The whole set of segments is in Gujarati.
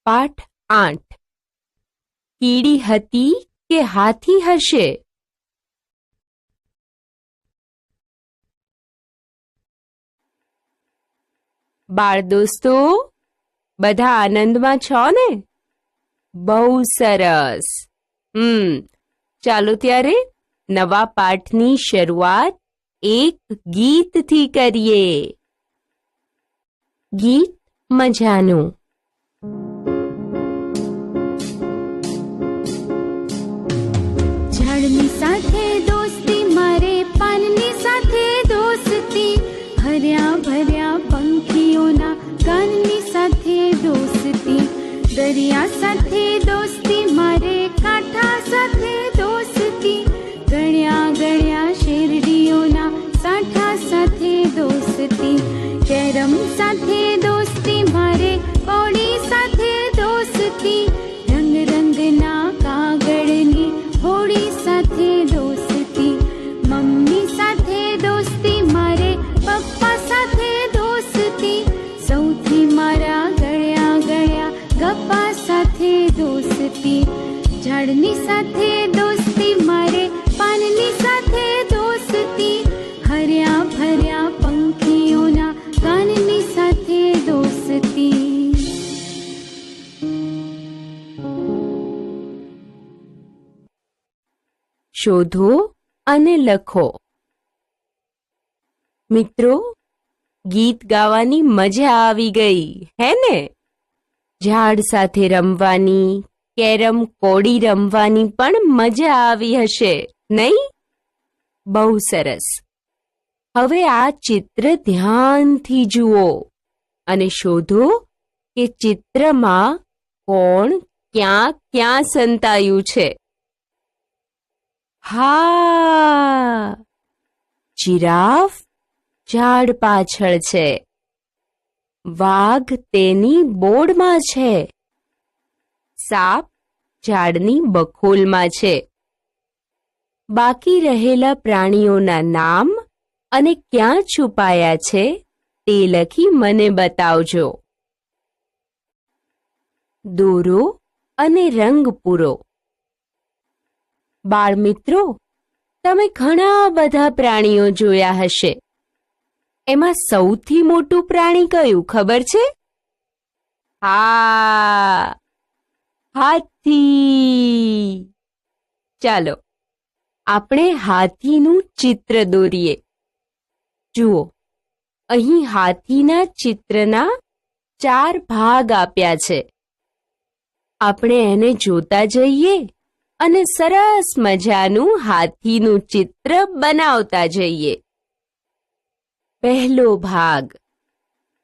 પાઠ 8 કીડી હતી કે હાથી હશે? બાળ દોસ્તો, બધા આનંદમાં છો ને? બહુ સરસ. ચાલો ત્યારે નવા પાઠની શરૂઆત એક ગીતથી કરીએ. ગીત મજાનું. ઝાડની સાથે દોસ્તી મારે, પાનની સાથે દોસ્તી, હર્યા ભર્યા પંખીઓના ગાનની સાથે દોસ્તી, દરિયા સાથે દોસ્તી મારે, કાંઠા સાથે દોસ્તી, ગળ્યા ગળ્યા શેરડીઓના સાંઠા સાથે દોસ્તી, કેરમ સાથે દોસ્તી મારે, કોળી સાથે દોસ્તી, રંગ રંગના કાગળની હોળી સાથે દોસ્તી, મમ્મી સાથે દોસ્તી મારે, પપ્પા સાથે દોસ્તી, સૌથી મારા ગળ્યા ગળ્યા ગપ્પા સાથે દોસ્તી, ઝાડની સાથે દોસ્તી મારે, પાનની સાથે દોસ્તી, હર્યા ભર્યા પંખીઓના ગાનની સાથે દોસ્તી. શોધો અને લખો. મિત્રો, ગીત ગાવાની મજા આવી ગઈ, હે ને? ઝાડ સાથે રમવાની, કેરમ કોડી રમવાની પણ મજા આવી હશે, નહીં? બહુ સરસ. હવે આ ચિત્ર ધ્યાનથી જુઓ અને શોધો કે ચિત્રમાં કોણ ક્યાં ક્યાં સંતાયું છે. હા, જીરાફ ઝાડ પાછળ છે. વાઘ તેની બોર્ડમાં છે. સાપ ઝાડની બખોલમાં છે. બાકી રહેલા પ્રાણીઓના નામ અને ક્યાં છુપાયા છે તે લખી મને બતાવજો. દોરો અને રંગ પૂરો. બાળમિત્રો, તમે ઘણા બધા પ્રાણીઓ જોયા હશે. એમાં સૌથી મોટું પ્રાણી કયું ખબર છે? હા, હાથી. ચાલો આપણે હાથીનું ચિત્ર દોરીએ. જુઓ, અહીં હાથીના ચિત્રના 4 ભાગ આપ્યા છે. આપણે એને જોતા જઈએ અને સરસ મજાનું હાથીનું ચિત્ર બનાવતા જઈએ. પહેલો ભાગ.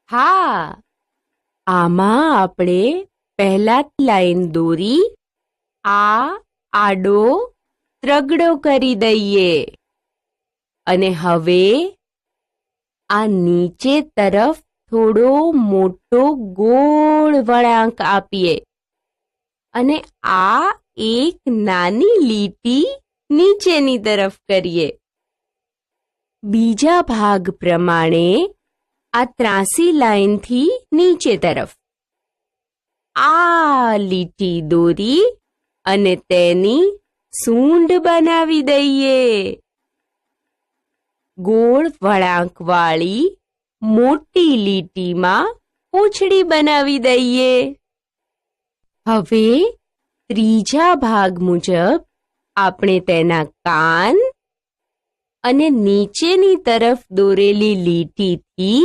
હા, આમાં આપણે પહેલા લાઈન દોરી આ આડો ત્રગડો કરી દઈએ અને હવે આ નીચે તરફ થોડો મોટો ગોળ વળાંક આપીએ અને આ એક નાની લીટી નીચેની તરફ કરીએ. બીજા ભાગ પ્રમાણે આ ત્રાંસી લાઈનથી નીચે તરફ આ લીટી દોરી અને તેની સૂંઢ બનાવી દઈએ. ગોળ વળાંકવાળી મોટી લીટીમાં પૂંછડી બનાવી દઈએ. હવે ત્રીજા ભાગ મુજબ આપણે તેના કાન અને નીચેની તરફ દોરેલી લીટીથી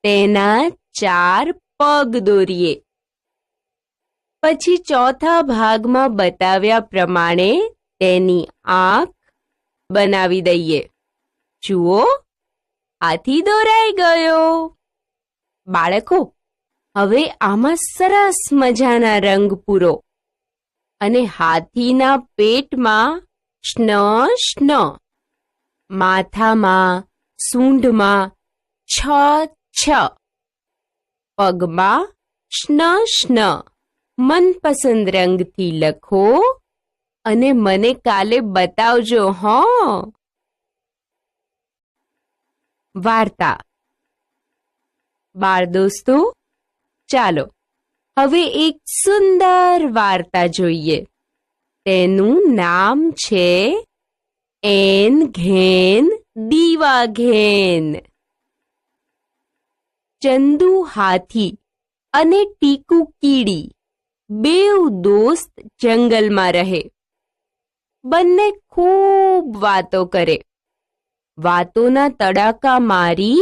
તેના 4 પગ દોરીએ. પછી ચોથા ભાગમાં બતાવ્યા પ્રમાણે તેની આંખ બનાવી દઈએ. જુઓ, હાથી દોરાઈ ગયો. બાળકો, હવે આમાં સરસ મજાના રંગ પૂરો અને હાથીના પેટમાં શ્ન શ્ન, માથામાં સૂંઢમાં છ છ, પગમાં શ્ન શ્ન મનપસંદ રંગથી લખો અને મને કાલે બતાવજો. વાર્તા. બાળ દોસ્તો, ચાલો હવે એક સુંદર વાર્તા જોઈએ. તેનું નામ છે એન ઘેન દીવા ઘેન. ચંદુ હાથી અને ટીકુ કીડી બેઉ દોસ્ત જંગલમાં રહે. બંને ખૂબ વાતો કરે. વાતોના તડાકા મારી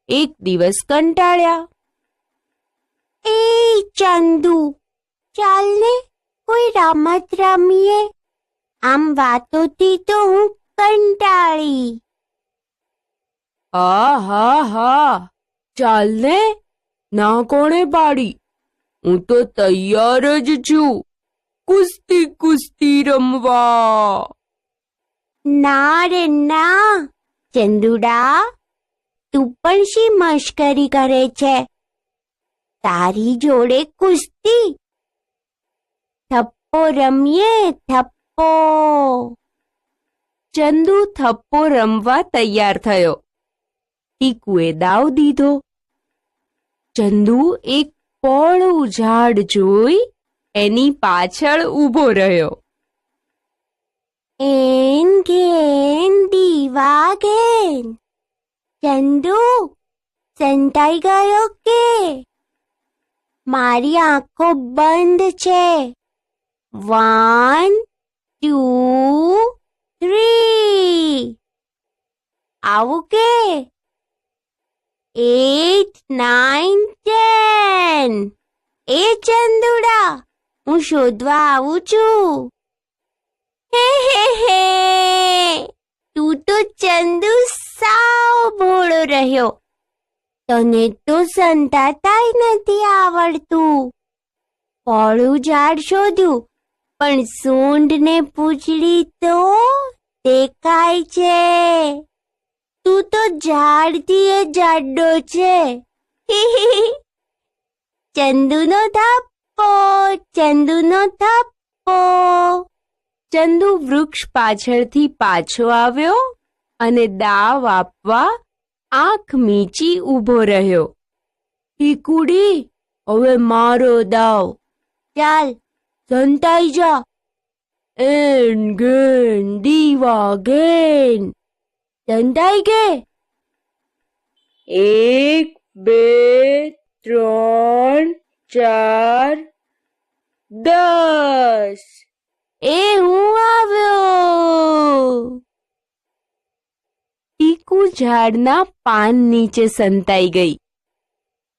એક દિવસ કંટાળ્યા. એ ચંદુ, ચાલ ને કોઈ રમત રમીએ. આમ વાતોથી તો હું કંટાળી. હા, ચાલ ને. ના કોણે પાડી? હું તો તૈયાર જ છું કુસ્તી રમવા. ના રે ના, ચંદુડા, તું પણ શી મશ્કરી કરે છે? તારી જોડે કુસ્તી? થપ્પો રમીએ, થપ્પો. ચંદુ થપ્પો રમવા તૈયાર થયો. ટીકુએ દાવ દીધો. ચંદુ એક પોળું ઝાડ જોઈ એની પાછળ ઊભો રહ્યો. એન ઘેન દીવા ઘેન. ચંદુ, સંતાઈ ગયો કે? મારી આંખો બંધ છે. 1, 2, 3. આવું કે? 8, 9, 10. એ ચંદુડા, હું શોધવા આવું છું. હે, તું તો ચંદુ સાવ ભોળો રહ્યો. તને તો સંતાતાય નથી આવડતું. પોળું ઝાડ શોધ્યું, પણ સૂંઢ ને પૂંછડી તો દેખાય છે. તું તો ઝાડથી એ જાડો છે. ચંદુનો થપ્પો, ચંદુનો થપ્પો. ચંદુ વૃક્ષ પાછળથી પાછો આવ્યો અને દાવ આપવા આંખ મીચી ઊભો રહ્યો. ટીકુડી, હવે મારો દાવ. ચાલ, સંતાઈ જા. એન ઘેન દીવા ઘેન. સંતાઈ ગે? 1, 2, 3, 4, 10. એ હું આવ્યો. ટીકુ ઝાડના પાન નીચે સંતાઈ ગઈ.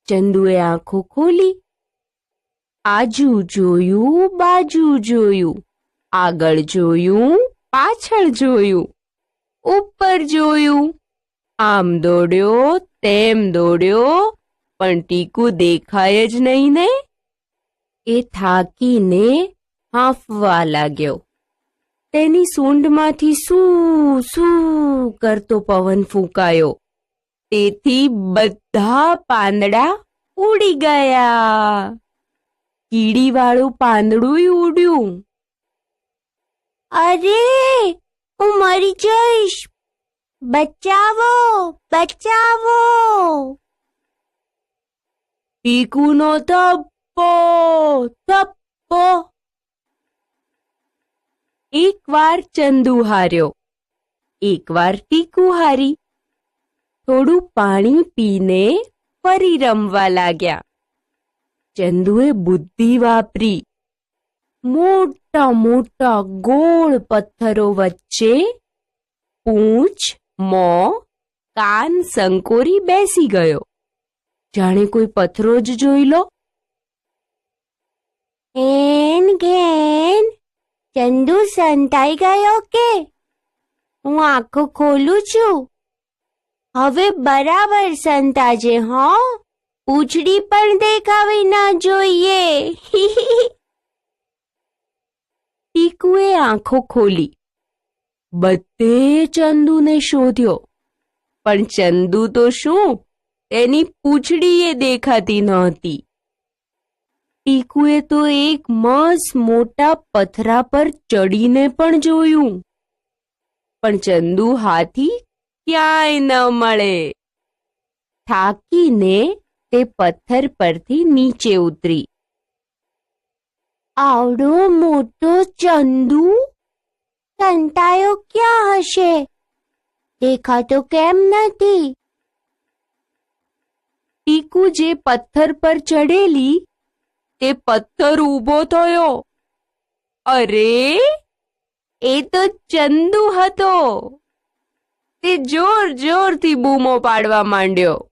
ચંદુએ આંખો ખોલી. આજુ જોયું, બાજુ જોયું, આગળ જોયું, પાછળ જોયું, ઉપર જોયું. આમ દોડ્યો, તેમ દોડ્યો, પણ ટીકુ દેખાય જ નહીં ને. એ થાકીને હાંફવા લાગ્યો. તેની સૂંઢમાંથી સૂ કરતો પવન ફૂંકાયો. તેથી બધા પાંદડા ઉડી ગયા. કીડીવાળું પાંદડું ઉડ્યું. અરે, હું મરી જઈશ. બચાવો, બચાવો. ટીકુનો થપ્પો, થપ્પો. એકવાર ચંદુ હાર્યો, એકવાર ટીકુ હારી. થોડું પાણી પીને ફરી રમવા લાગ્યા. ચંદુએ બુદ્ધિ વાપરી. મોટા મોટા ગોળ પથ્થરો વચ્ચે પૂંછ, મોં, કાન સંકોરી બેસી ગયો. જાણે કોઈ પથ્થરો જ જોઈ લો. એન ઘેન, ચંદુ સંતાઈ ગયો કે? હું આંખો ખોલું છું. હવે બરાબર સંતાજે, હો. પૂંછડી પણ દેખાવી ના જોઈએ. ટીકુએ આંખો ખોલી. બધે ચંદુને શોધ્યો, પણ ચંદુ તો શું, તેની પૂંછડીએ દેખાતી નહોતી. ટીકુએ તો એક મસ્ત મોટા પથરા પર ચડીને પણ જોયું, પણ ચંદુ હાથી ક્યાંય ન મળે. થાકીને તે પથ્થર પરથી નીચે ઉતરી. આવડો મોટો ચંદુ સંતાયો ક્યાં હશે? દેખાતો કેમ નથી? ટીકુ જે પથ્થર પર ચડેલી તે પથ્થર ઊભો થયો. અરે, એ તો ચંદુ હતો. તે જોર જોરથી બૂમો પાડવા માંડ્યો.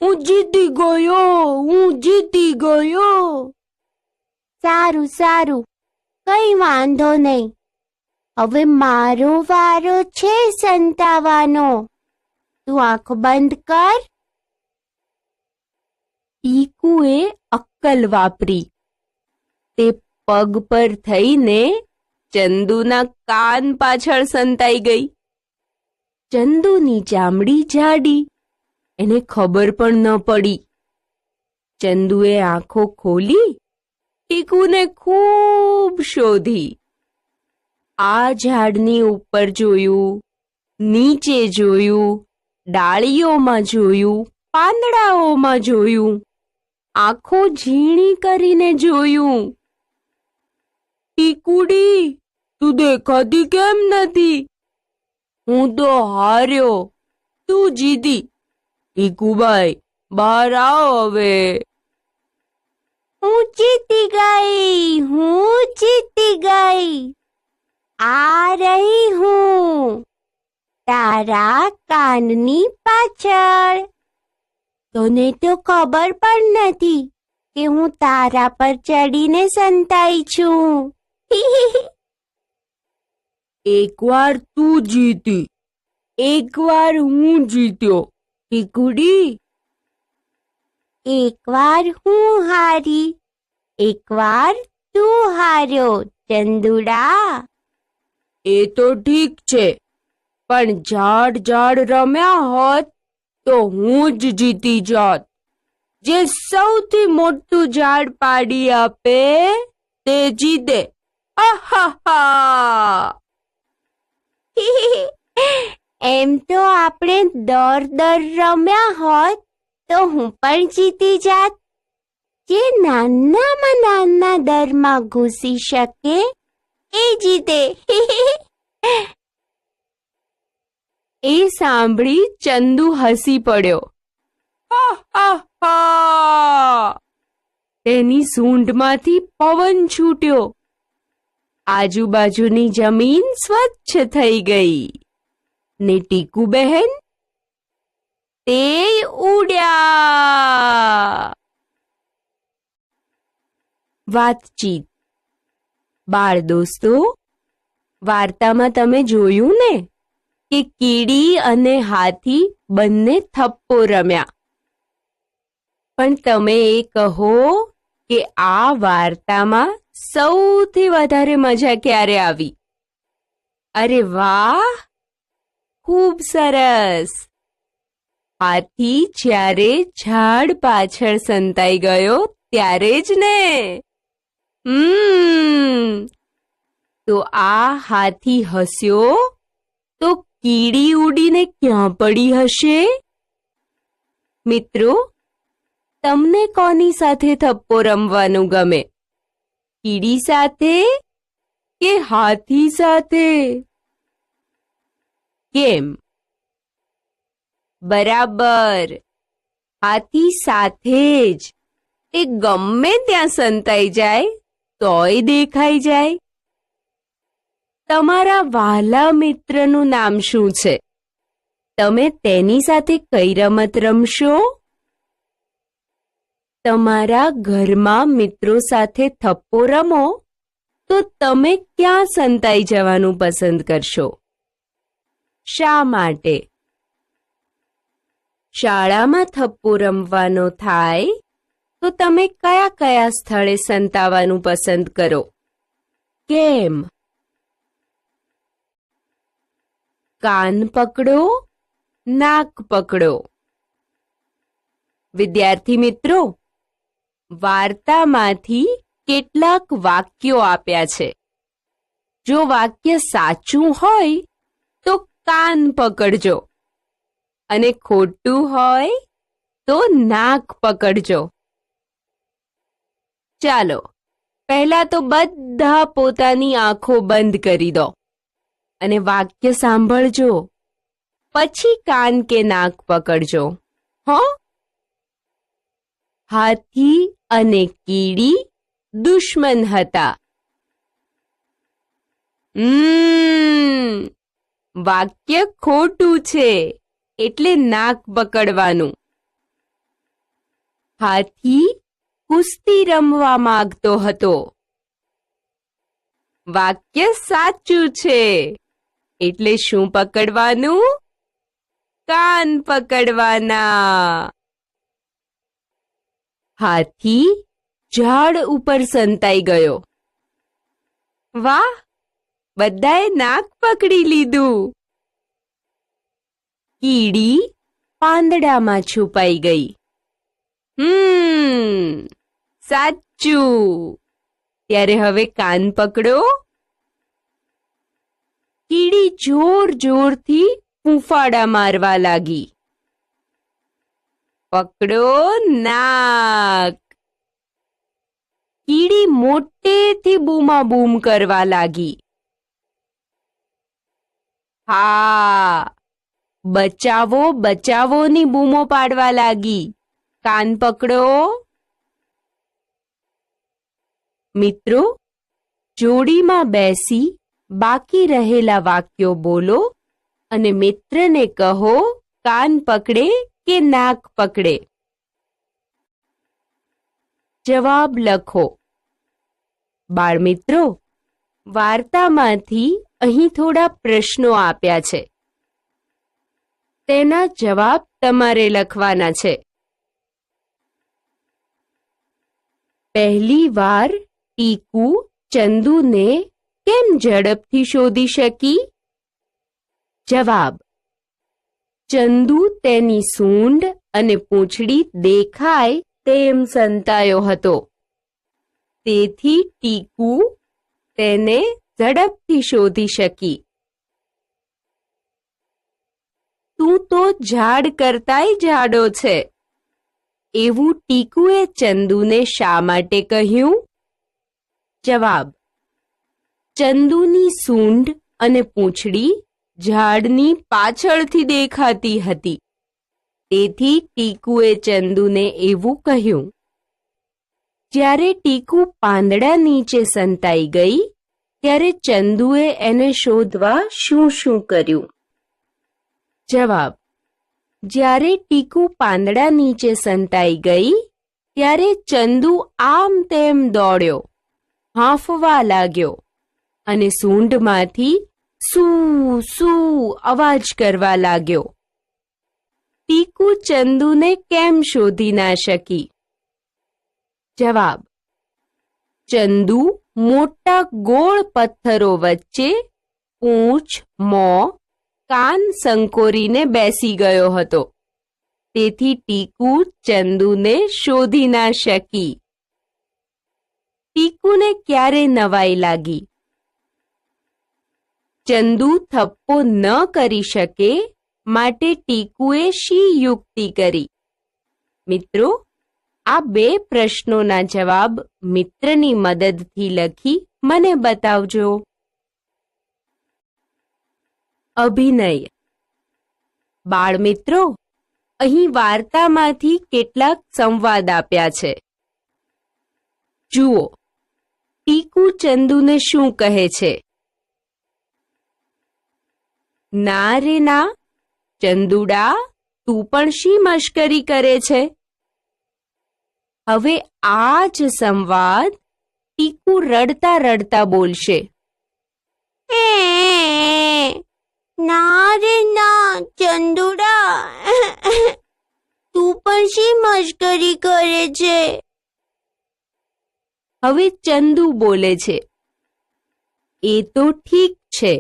હું જીતી ગયો, હું જીતી ગયો. સારું સારું, કઈ વાંધો નહીં. હવે મારો વારો છે સંતાવાનો. તું આંખ બંધ કર. ટીકુએ અક્કલ વાપરી. તે પગ પર થઈને ચંદુના કાન પાછળ સંતાઈ ગઈ. ચંદુની ચામડી જાડી, એને ખબર પણ ન પડી. ચંદુએ આંખો ખોલી ટીકુને ખૂબ શોધી. આ ઝાડની ઉપર જોયું, નીચે જોયું, ડાળીઓમાં જોયું, પાંદડાઓમાં જોયું, આંખો ઝીણી કરીને જોયું. ટીકુડી, તું દેખાતી કેમ નથી? હું તો હાર્યો, તું જીતી. ટીકુભાઈ, બહાર આવો હવે. હું જીતી ગઈ, હું જીતી ગઈ. આ રહી હું તારા કાનની પાછળ. તને તો ખબર પણ નથી કે હું તારા પર ચડીને સંતાઈ છું. એકવાર તું જીતી, એકવાર હું જીત્યો. ટીકુડી, એકવાર હું હારી, એકવાર તું હાર્યો ચંદુડા. એ તો ઠીક છે, પણ ઝાડ ઝાડ રમ્યા હોત તો હું જ જીતી જાત. જે સૌથી મોટું ઝાડ પાડી આપે તે જીતે. આહાહા! એમ તો આપણે દોર રમ્યા હોત તો હું પણ જીતી જાત. જે નાનામાં નાના દરમાં ઘૂસી શકે એ જીતે. એ સાંભળી ચંદુ હસી પડ્યો. તેની સૂંઢમાંથી પવન છૂટ્યો. આજુબાજુની જમીન સ્વચ્છ થઈ ગઈ ને ટીકુ બહેન તે ઉડ્યા. વાતચીત. બાળ દોસ્તો, વાર્તામાં તમે જોયું ને કે કીડી અને હાથી બંને થપ્પો રમ્યા. પણ તમે એ કહો કે આ વાર્તામાં સૌથી વધારે મજા ક્યારે આવી? અરે વાહ, ખૂબ સરસ. હાથી જ્યારે ઝાડ પાછળ સંતાઈ ગયો ત્યારે જ ને. તો આ હાથી હસ્યો તો કીડી ઉડીને ક્યાં પડી હશે? મિત્રો, તમને કોની સાથે થપ્પો રમવાનું ગમે? કીડી સાથે કે હાથી સાથે? કેમ? બરાબર, હાથી સાથે જ. એ ગમે ત્યાં સંતાઈ જાય તોય દેખાઈ જાય. તમારા વહાલા મિત્રનું નામ શું છે? તમે તેની સાથે કઈ રમત રમશો? તમારા ઘરમાં મિત્રો સાથે થપ્પો રમો તો તમે ક્યાં સંતાઈ જવાનું પસંદ કરશો? શા માટે? શાળામાં થપ્પો રમવાનો થાય તો તમે કયા કયા સ્થળે સંતાવાનું પસંદ કરો? કેમ? કાન પકડો, નાક પકડો. વિદ્યાર્થી મિત્રો, વાર્તામાંથી કેટલાક વાક્યો આપ્યા છે. જો વાક્ય સાચું હોય તો કાન પકડજો અને ખોટું હોય તો નાક પકડજો. ચાલો પહેલા તો બધા પોતાની આંખો બંધ કરી દો અને વાક્ય સાંભળજો, પછી કાન કે નાક પકડજો. હો. હાથી અને કીડી દુશ્મન હતા. વાક્ય ખોટું છે, એટલે નાક પકડવાનું. હાથી કુસ્તી રમવા માંગતો હતો. વાક્ય સાચું છે, એટલે શું પકડવાનું? કાન પકડવાના. હાથી ઝાડ ઉપર સંતાઈ ગયો. વાહ, બધાએ નાક પકડી લીધું. કીડી પાંદડામાં છુપાઈ ગઈ. સાચું. ત્યારે હવે કાન પકડો. કીડી જોર જોરથી ફૂંફાડા મારવા લાગી. પકડો નાક. કીડી મોટેથી બૂમાબૂમ કરવા લાગી. હા, બચાવો બચાવોની બૂમો પાડવા લાગી. કાન પકડો. મિત્રો, જોડીમાં બેસી બાકી રહેલા વાક્યો બોલો અને મિત્રને કહો કાન પકડે કે નાક પકડે. જવાબ લખો. બાળમિત્રો, વાર્તામાંથી અહીં થોડા પ્રશ્નો આપ્યા છે. તેના જવાબ તમારે લખવાના છે. પહેલી વાર ટીકુ ચંદુને કેમ ઝડપથી શોધી શકી? જવાબ: ચંદુ તેની સૂંઢ અને પૂંછડી દેખાય તેમ સંતાયો હતો. તેથી ટીકુ તેને ઝડપથી શોધી શકી. તું તો ઝાડ કરતાંય જાડો છે, એવું ટીકુએ ચંદુને શા માટે કહ્યું? જવાબ: ચંદુની સૂંઢ અને પૂંછડી ઝાડની પાછળથી દેખાતી હતી. તેથી ટીકુએ ચંદુને એવું કહ્યું. જ્યારે ટીકુ પાંદડા નીચે સંતાઈ ગઈ, ત્યારે ચંદુએ એને શોધવા શું શું કર્યું? જવાબ: જ્યારે ટીકુ પાંદડા નીચે સંતાઈ ગઈ, ત્યારે ચંદુ આમ તેમ દોડ્યો, હાંફવા લાગ્યો અને સૂંઢમાંથી સૂ સૂ અવાજ કરવા લાગ્યો. ટીકુ ચંદુને કેમ શોધી ના શકી? જવાબ: ચંદુ મોટા ગોળ પથ્થરો વચ્ચે પૂંછ, મોં, કાન સંકોરીને બેસી ગયો હતો. તેથી ટીકુ ચંદુને શોધી ના શકી. ટીકુને ક્યારે નવાઈ લાગી? ચંદુ થપ્પો ન કરી શકે માટે ટીકુએ શી યુક્તિ કરી? મિત્રો, આ બે પ્રશ્નોના જવાબ મિત્રની મદદથી લખી મને બતાવજો. અભિનય. બાળમિત્રો, અહીં વાર્તામાંથી કેટલાક સંવાદ આપ્યા છે. જુઓ, ટીકુ ચંદુને શું કહે છે? ના રે ના, ચંદુડા, તું પણ શી મશ્કરી કરે છે? હવે આ જ સંવાદ ટીકુ રડતા રડતા બોલશે. ના રે ના, ચંદુડા, તું પણ શી મશ્કરી કરે છે? હવે ચંદુ બોલે છે. એ તો ઠીક છે,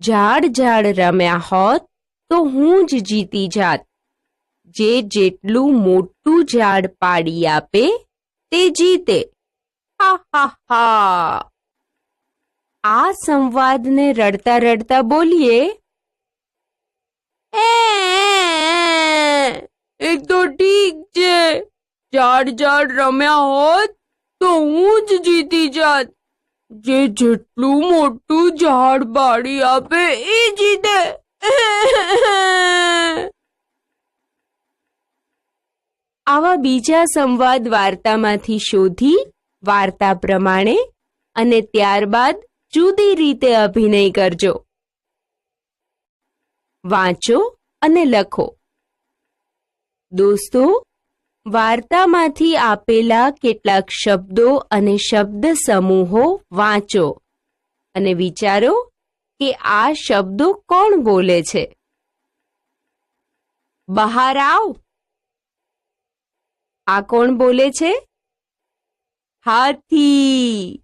ઝાડ ઝાડ રમ્યા હોત તો હું જ જીતી જાત. જે જેટલું મોટું ઝાડ પાડી આપે તે જીતે. હા હા હા. આ સંવાદને રડતા રડતા બોલીએ. એ તો ઠીક છે, ઝાડ ઝાડ રમ્યા હોત તો હું જ જીતી જાત. જે જેટલું મોટું ઝાડ પાડી આપે એ જીતે. આવા બીજા સંવાદ વાર્તામાંથી શોધી વાર્તા પ્રમાણે અને ત્યારબાદ જુદી રીતે અભિનય કરજો. વાંચો અને લખો. દોસ્તો, વાર્તામાંથી આપેલા કેટલાક શબ્દો અને શબ્દ સમૂહો વાંચો અને વિચારો કે આ શબ્દો કોણ બોલે છે. બહાર આવ. આ કોણ બોલે છે? હાથી.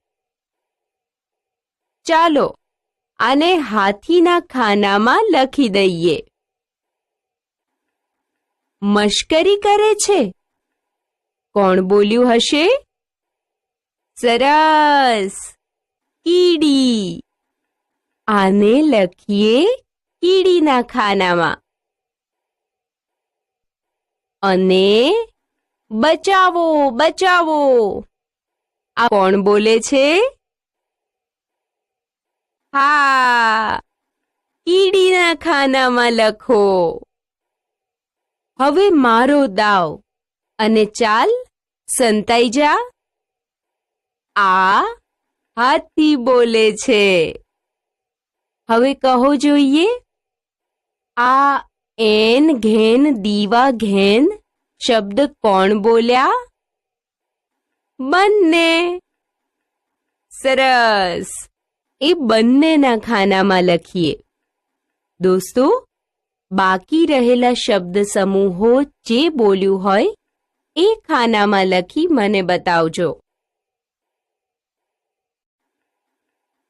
ચાલો આને હાથીના ખાનામાં લખી દઈએ. મશ્કરી કરે છે. કોણ બોલ્યું હશે? સરસ, કીડી. આને લખીએ કીડીના ખાનામાં. અને બચાવો બચાવો. આ કોણ બોલે છે? હા, કીડીના ખાનામાં લખો. હવે મારો દાવ અને ચાલ સંતાઈ જા. આ હાથી બોલે છે. હવે કહો જોઈએ. આ એન ઘેન દીવા ઘેન શબ્દ કોણ બોલ્યા? બંને. સરસ, એ બંનેના ખાનામાં લખીએ. દોસ્તો, બાકી રહેલા શબ્દ સમૂહો જે બોલ્યું હોય એ ખાનામાં લખી મને બતાવજો.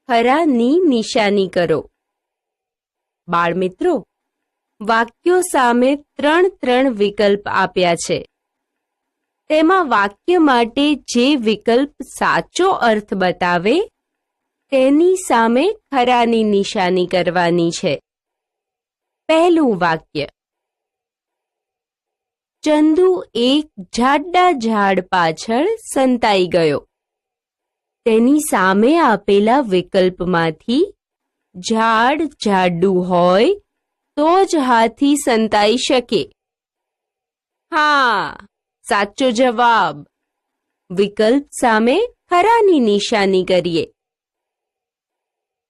ખરાની નિશાની કરો. બાળમિત્રો, વાક્યો સામે 3 વિકલ્પ આપ્યા છે. તેમાં વાક્ય માટે જે વિકલ્પ સાચો અર્થ બતાવે તેની સામે ખરાની નિશાની કરવાની છે. પહેલું વાક્ય. ચંદુ એક જાડા ઝાડ પાછળ સંતાઈ ગયો. તેની સામે આપેલા વિકલ્પમાંથી ઝાડ જાડું હોય તો જ હાથી સંતાઈ શકે. હા, સાચો જવાબ. વિકલ્પ સામે ખરાની નિશાની કરીએ.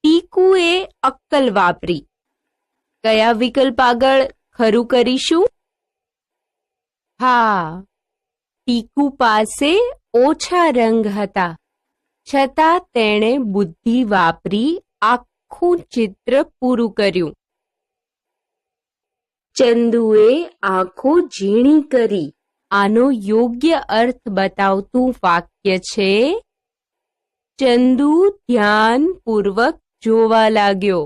ટીકુએ અક્કલ વાપરી. કયા વિકલ્પ આગળ ખરું કરીશું? હા, ટીકુ પાસે ઓછા રંગ હતા, છતાં તેણે બુદ્ધિ વાપરી આખું ચિત્ર પૂરું કર્યું. ચંદુએ આંખો ઝીણી કરી. આનો યોગ્ય અર્થ બતાવતું વાક્ય છે ચંદુ ધ્યાનપૂર્વક જોવા લાગ્યો.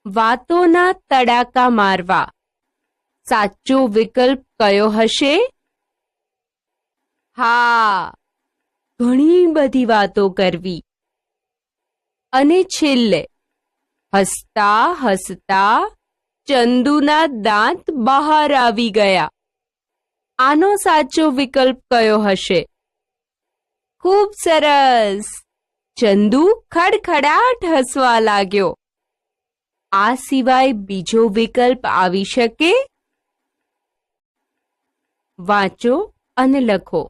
વાતોના તડાકા મારવા. સાચો વિકલ્પ કયો હશે? હા, ઘણી બધી વાતો કરવી. અને છેલ્લે, હસતા હસતા ચંદુના દાંત બહાર આવી ગયા. આનો સાચો વિકલ્પ કયો હશે? ખૂબ સરસ. ચંદુ ખડખડાટ હસવા લાગ્યો. આ સિવાય બીજો વિકલ્પ આવી શકે? વાંચો અને લખો.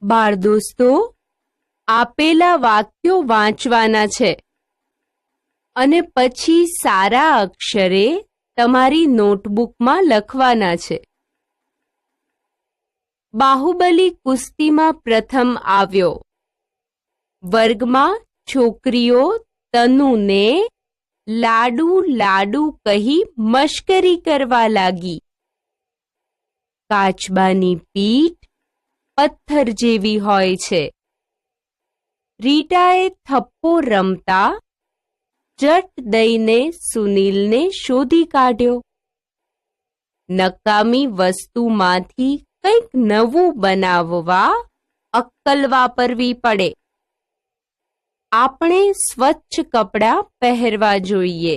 બાળ દોસ્તો, આપેલા વાક્યો વાંચવાના છે અને પછી સારા અક્ષરે તમારી નોટબુકમાં લખવાના છે. બાહુબલી કુસ્તીમાં પ્રથમ આવ્યો. વર્ગમાં છોકરીઓ તનુને લાડુ લાડુ કહી મશ્કરી કરવા લાગી. કાચબાની પીઠ પથ્થર જેવી હોય છે. રીટાએ થપ્પો રમતા જટ દઈને સુનિલને શોધી કાઢ્યો. નકામી વસ્તુમાંથી કંઈક નવું બનાવવા અક્કલ વાપરવી પડે. આપણે સ્વચ્છ કપડાં પહેરવા જોઈએ.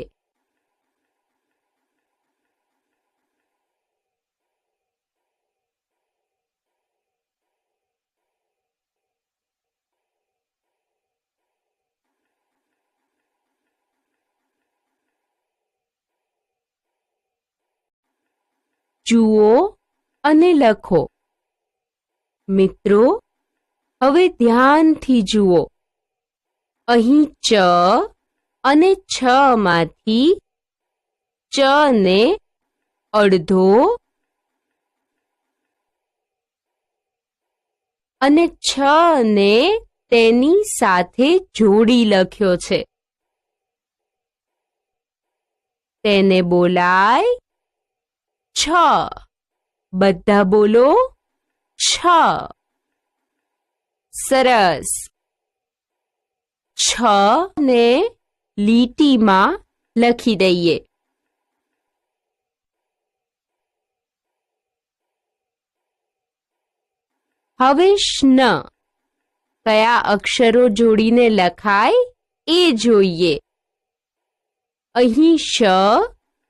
જુઓ અને લખો. મિત્રો, હવે ધ્યાનથી જુઓ. અહીં ચ અને છ માંથી ચ ને અડધો અને છ ને તેની સાથે જોડી લખ્યો છે. તેને બોલાય છ. બધા બોલો છ. સરસ. છ ને લીટીમાં લખી દઈએ. હવે શ્ન કયા અક્ષરો જોડીને લખાય એ જોઈએ. અહીં શ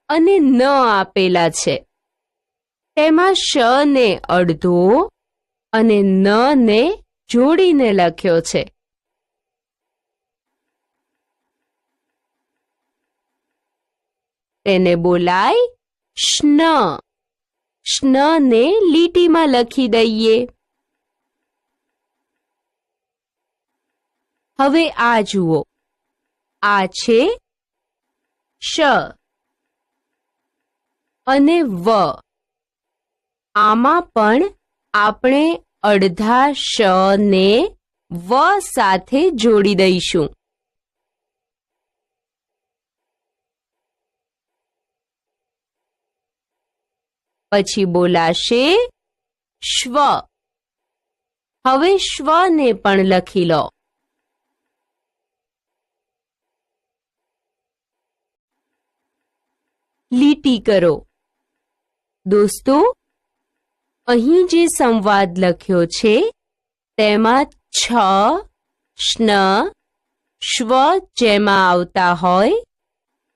અને ન આપેલા છે. તેમાં શ ને અડધો અને ન ને જોડીને લખ્યો છે. તેને બોલાય શ્ન. શ્ન ને લીટીમાં લખી દઈએ. હવે આ જુઓ. આ છે શ અને વ. આમાં પણ આપણે અડધા શ ને વ સાથે જોડી દઈશું. પછી બોલાશે શ્વ. હવે શ્વ ને પણ લખી લો. લીટી કરો. દોસ્તો, અહીં જે સંવાદ લખ્યો છે તેમાં છ, શ્ન, શ્વ જેમાં આવતા હોય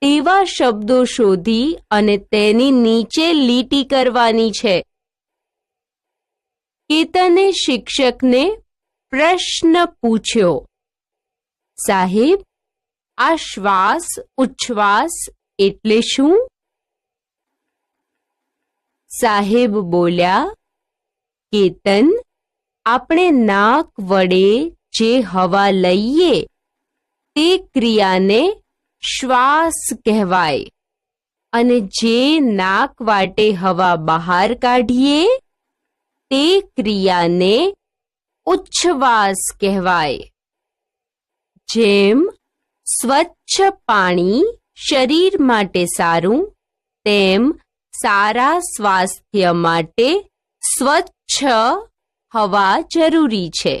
તેવા શબ્દો શોધી અને તેની નીચે લીટી કરવાની છે. કેતને શિક્ષકને પ્રશ્ન પૂછ્યો, સાહેબ, આ શ્વાસ ઉચ્છ્વાસ એટલે શું? સાહેબ બોલ્યા, કેતન, આપણે નાક વડે જે હવા લઈએ તે ક્રિયાને શ્વાસ કહેવાય અને જે નાક વાટે હવા બહાર કાઢીએ તે ક્રિયાને ઉચ્છ્વાસ કહેવાય. જેમ સ્વચ્છ પાણી શરીર માટે સારું, તેમ સારા સ્વાસ્થ્ય માટે સ્વચ્છ હવા જરૂરી છે.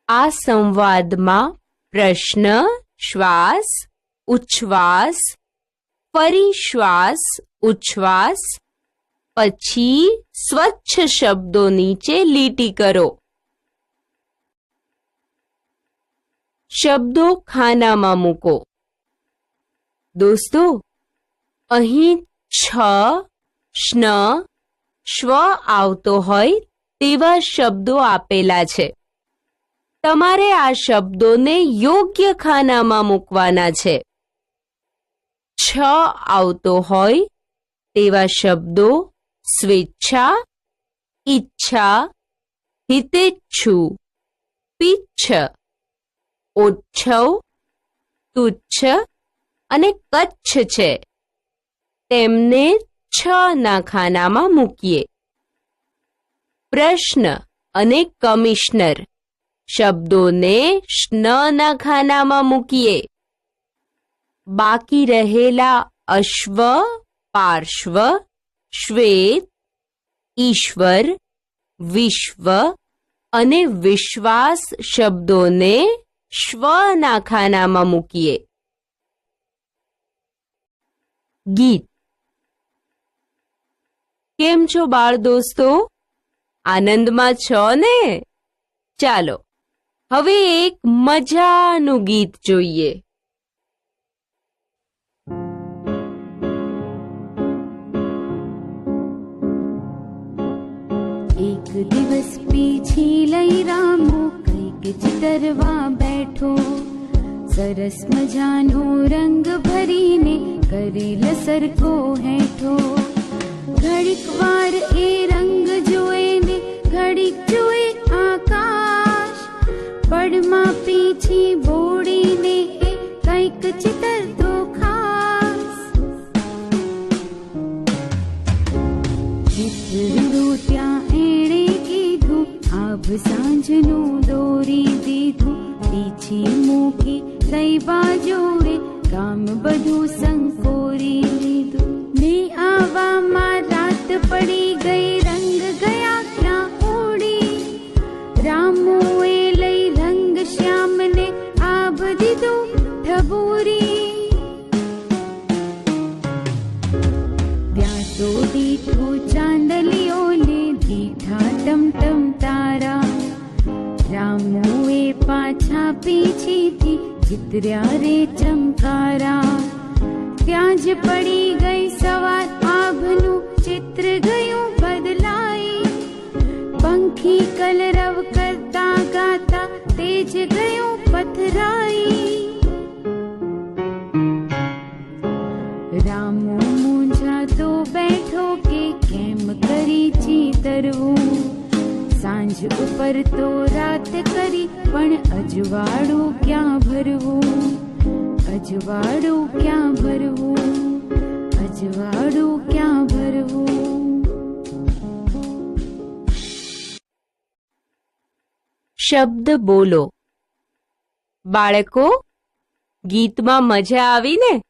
આ સંવાદમાં પ્રશ્ન, શ્વાસ, ઉચ્છ્વાસ, ફરી શ્વાસ, ઉચ્છ્વાસ, પછી સ્વચ્છ શબ્દો નીચે લીટી કરો. શબ્દો ખાનામાં મૂકો. દોસ્તો, અહીં છ, શ્ન, શ્વ આવતો હોય તેવા શબ્દો આપેલા છે. તમારે આ શબ્દોને યોગ્ય ખાનામાં મૂકવાના છે. છ આવતો હોય તેવા શબ્દો સ્વેચ્છા, ઈચ્છા, હિતેચ્છુ, પિચ્છ, ઓચ્છવ, તુચ્છ અને કચ્છ છે. તેમને છ ના ખાનામાં મૂકીએ. પ્રશ્ન અને કમિશનર શબ્દોને શ્ન ના ખાનામાં મૂકીએ. બાકી રહેલા અશ્વ, પાર્શ્વ, શ્વેત, ઈશ્વર, વિશ્વ અને વિશ્વાસ શબ્દોને શ્વ ના ખાનામાં મૂકીએ. ગીત. કેમ છો બાળ દોસ્તો? આનંદમાં છો ને? ચાલો હવે એક મજાનું ગીત જોઈએ. એક દિવસ પીછી લઈ રામો કઈક ચિતરવા બેઠો, સરસ મજાનો રંગ ભરીને કરેલ સરખો હેઠો. ઘડીક વાર એ રંગ જોએ ને ઘડીક જોએ આકાશ, પડમાં પીછી બોડીને એ કંઈક ચિતરતો ખાસ. ચિતર્યું ત્યાં એણે કીધું, આભ સાંજનું દોરી દીધું, પીછી મૂકી લઈ બાજોડે કામ બધું સંકોરી લીધું. ને આવામાં રાત પડી ગઈ, રંગ ગયા ક્યાં ઉડી, રામુએ લઈ રંગ શ્યામને આભ દીધું ઠબૂરી. ત્યાં તો દીઠું ચાંદલીઓને દીઠા ટમટમ તારા, રામુએ પાછા પીછીથી ચિતર્યા રે ચમકારા. ત્યાં જ પડી ગઈ સવાર, આભનું ચિત્ર ગયું બદલાઈ, પંખી કલરવ કરતા ગાતા તેજ ગયું પથરાઈ. રામુ મૂંઝાતો બેઠો કે કેમ કરી ચિતરવું, સાંજ ઉપર તો રાત કરી પણ અજવાળું ક્યાં ભરવું, અજવાળું ક્યાં ભરવું, અજવાળું ક્યાં ભરવું. શબ્દ બોલો. બાળકો, ગીતમાં મજા આવી ને?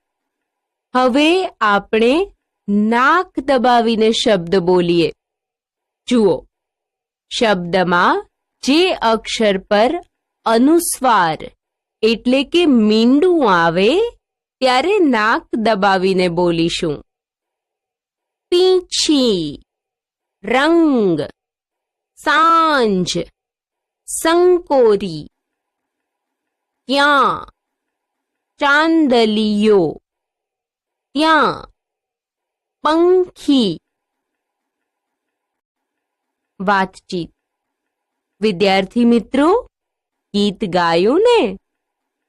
હવે આપણે નાક દબાવીને શબ્દ બોલીએ. જુઓ, શબ્દમાં જે અક્ષર પર અનુસ્વાર એટલે કે મીંડું આવે ત્યારે નાક દબાવીને બોલીશું. પીંછી, રંગ, સાંજ, સંકોરી, ત્યાં, ચાંદલિયો, ત્યાં, પંખી. વાતચીત. વિદ્યાર્થી મિત્રો, ગીત ગાયું ને?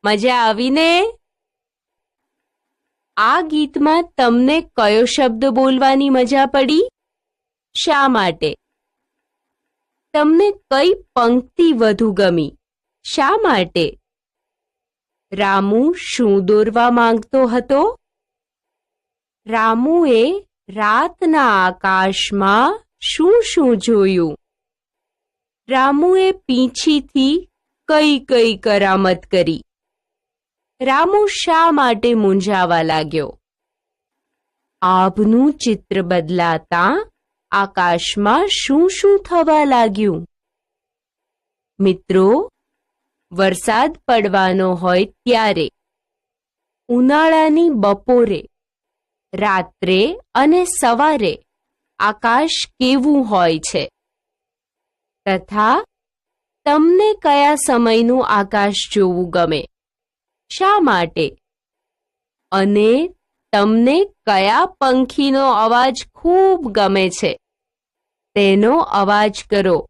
મજા આવી ને? આ ગીતમાં તમને કયો શબ્દ બોલવાની મજા પડી? શા માટે? તમને કઈ પંક્તિ વધુ ગમી? શા માટે? રામુ શું દોરવા માંગતો હતો? રામુએ રાતના આકાશમાં શું શું જોયું? રામુએ પીંછીથી કઈ કઈ કરામત કરી? રામુ શા માટે મૂંઝાવા લાગ્યો? આભનું ચિત્ર બદલાતા આકાશમાં શું શું થવા લાગ્યું? મિત્રો, વરસાદ પડવાનો હોય ત્યારે, ઉનાળાની બપોરે, રાત્રે અને સવારે આકાશ કેવું હોય છે? તથા તમને કયા સમયનું આકાશ જોવું ગમે? શા માટે? અને તમને કયા પંખીનો અવાજ ખૂબ ગમે છે? તેનો અવાજ કરો.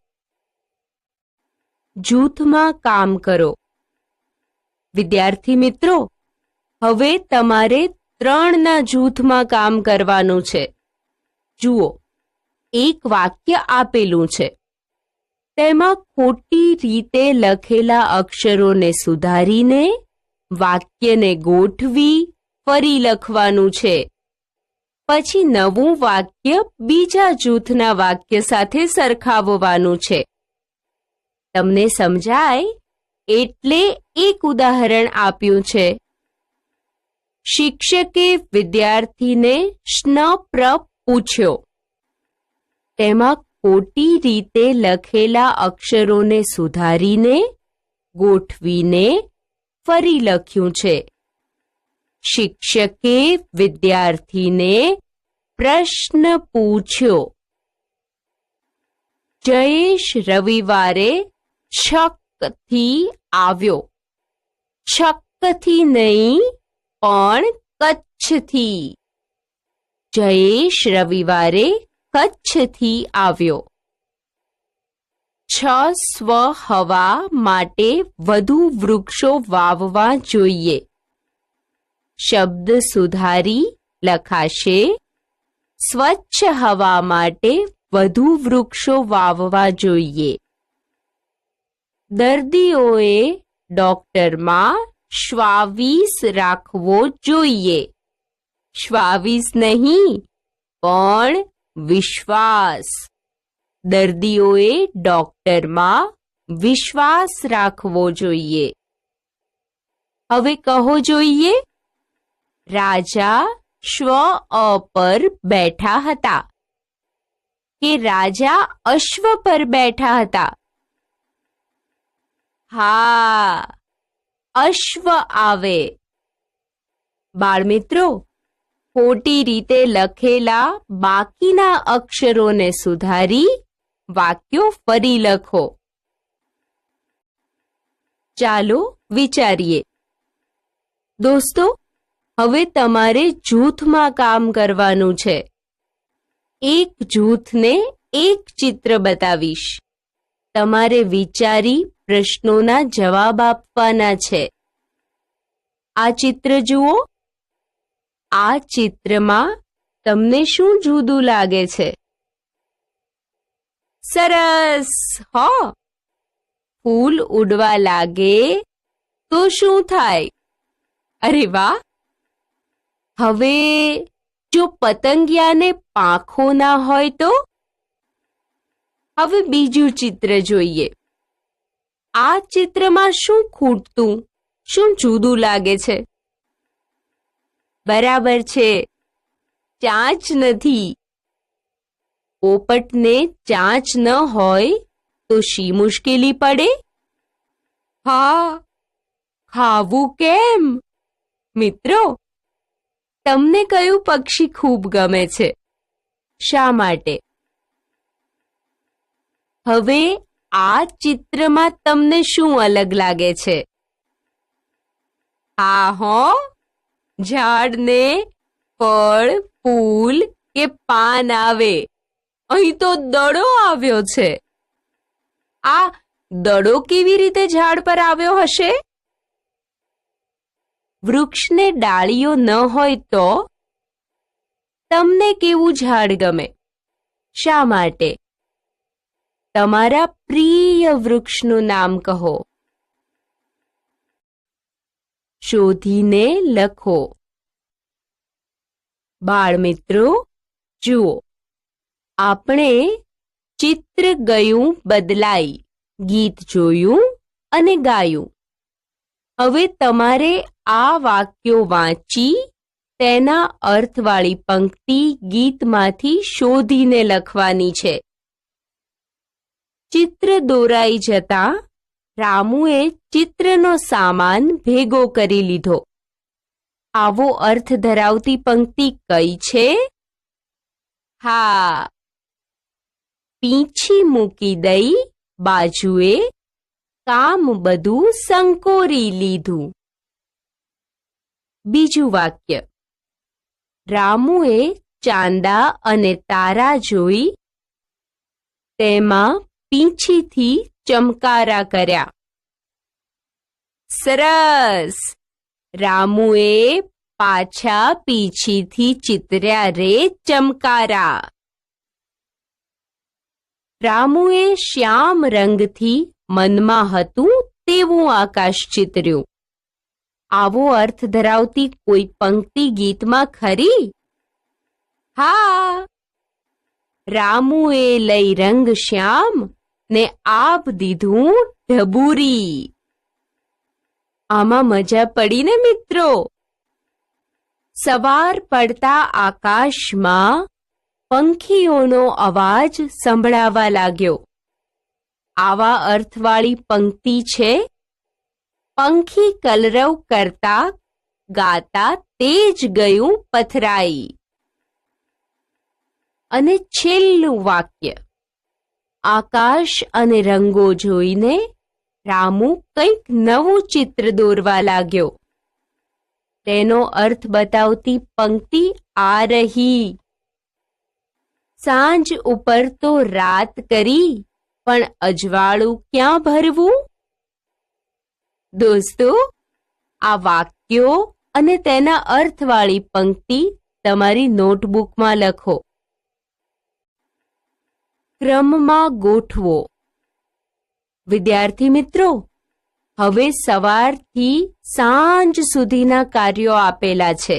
જૂથમાં કામ કરો. વિદ્યાર્થી મિત્રો, હવે તમારે 3ના જૂથમાં કામ કરવાનું છે. જુઓ, એક વાક્ય આપેલું છે. તેમાં ખોટી રીતે લખેલા અક્ષરોને સુધારીને વાક્યને ગોઠવી ફરી લખવાનું છે. પછી નવું વાક્ય બીજા જૂથના વાક્ય સાથે સરખાવવાનું છે. તમને સમજાય એટલે એક ઉદાહરણ આપ્યું છે. શિક્ષકે વિદ્યાર્થીને શ્ન-પ્ર પૂછ્યો. તેમાં ખોટી રીતે લખેલા અક્ષરોને સુધારીને ગોઠવીને ફરી લખ્યું છે. શિક્ષકે વિદ્યાર્થીને પ્રશ્ન પૂછ્યો. જયેશ રવિવારે છકથી આવ્યો. છકથી નહીં પણ કચ્છથી. જયેશ રવિવારે કચ્છથી આવ્યો. સ્વ હવા માટે વધુ વૃક્ષો વાવવા જોઈએ. શબ્દ સુધારી લખાશે. સ્વચ્છ હવા માટે વધુ વૃક્ષો વાવવા જોઈએ. દર્દીઓએ ડોક્ટરમાં શ્વાવીસ રાખવો જોઈએ. શ્વાવીસ નહીં, પણ વિશ્વાસ. દર્દીઓએ ડોક્ટરમાં વિશ્વાસ રાખવો જોઈએ. હવે કહો જોઈએ. રાજા શ્વ પર બેઠા હતા કે રાજા અશ્વ પર બેઠા હતા? હા, અશ્વ આવે. બાળમિત્રો, ખોટી રીતે લખેલા બાકીના અક્ષરોને સુધારી વાક્યો ફરી લખો. ચાલો વિચારીએ. દોસ્તો, હવે તમારે જૂથમાં કામ કરવાનું છે. એક જૂથને એક ચિત્ર બતાવીશ. તમારે વિચારી પ્રશ્નોના જવાબ આપવાના છે. આ ચિત્ર જુઓ. આ ચિત્રમાં તમને શું જુદું લાગે છે? સરસ, હો. ફૂલ ઉડવા લાગે તો શું થાય? અરે વાહ! હવે જો પતંગિયાને પાંખો ના હોય તો? હવે બીજું ચિત્ર જોઈએ. આ ચિત્રમાં શું ખૂટતું, શું જુદું લાગે છે? બરાબર છે, ચાંચ નથી. પોપટને ચાંચ ન હોય તો શી મુશ્કેલી પડે? હા, ખાવું કેમ? મિત્રો, તમને કયું પક્ષી ખૂબ ગમે છે? શા માટે? હવે આ ચિત્રમાં તમને શું અલગ લાગે છે? હા હો, ઝાડને ફળ, ફૂલ કે પાન આવે. અહીં તો દડો આવ્યો છે. આ દડો કેવી રીતે ઝાડ પર આવ્યો હશે? વૃક્ષને ડાળીઓ ન હોય તો? તમને કેવું ઝાડ ગમે? શા માટે? તમારા પ્રિય વૃક્ષનું નામ કહો. શોધીને લખો. બાળમિત્રો, જુઓ. આપણે ચિત્ર ગયું બદલાઈ ગીત જોયું અને ગાયું. હવે તમારે આ વાક્યો વાંચી તેના અર્થવાળી પંક્તિ ગીતમાંથી શોધીને લખવાની છે. ચિત્ર દોરાઈ જતા રામુએ ચિત્રનો સામાન ભેગો કરી લીધો. આવો અર્થ ધરાવતી પંક્તિ કઈ છે? હા, પીંછી મૂકી દઈ બાજુએ, કામ બધું સંકોરી લીધું. બીજું વાક્ય. રામુએ ચાંદા અને તારા જોઈ, તેમાં પીંછીથી ચમકારા કર્યા. સરસ! રામુએ પાછા પીંછીથી ચિતર્યા રે ચમકારા. રામુએ શ્યામ રંગથી મનમાં હતું તેવું આકાશ ચિતર્યું. આવો અર્થ ધરાવતી કોઈ પંક્તિ ગીતમાં ખરી? હા, રામુએ લઈ રંગ શ્યામ ને આપ દીધું ઢબૂરી. આમાં મજા પડી ને મિત્રો? સવાર પડતા આકાશમાં પંખીઓનો અવાજ સંભળાવા લાગ્યો. આવા અર્થવાળી પંક્તિ છે. પંખી કલરવ કરતા ગાતા તેજ ગયું પથરાઈ. અને છેલ્લું વાક્ય. આકાશ અને રંગો જોઈને રામુ કંઈક નવું ચિત્ર દોરવા લાગ્યો. તેનો અર્થ બતાવતી પંક્તિ આ રહી. સાંજ ઉપર તો રાત કરી, પણ અજવાળું ક્યાં ભરવું? દોસ્તો, આ વાક્યો અને તેના અર્થવાળી પંક્તિ તમારી નોટબુકમાં લખો. ક્રમમાં ગોઠવો. વિદ્યાર્થી મિત્રો, હવે સવારથી સાંજ સુધીના કાર્યો આપેલા છે,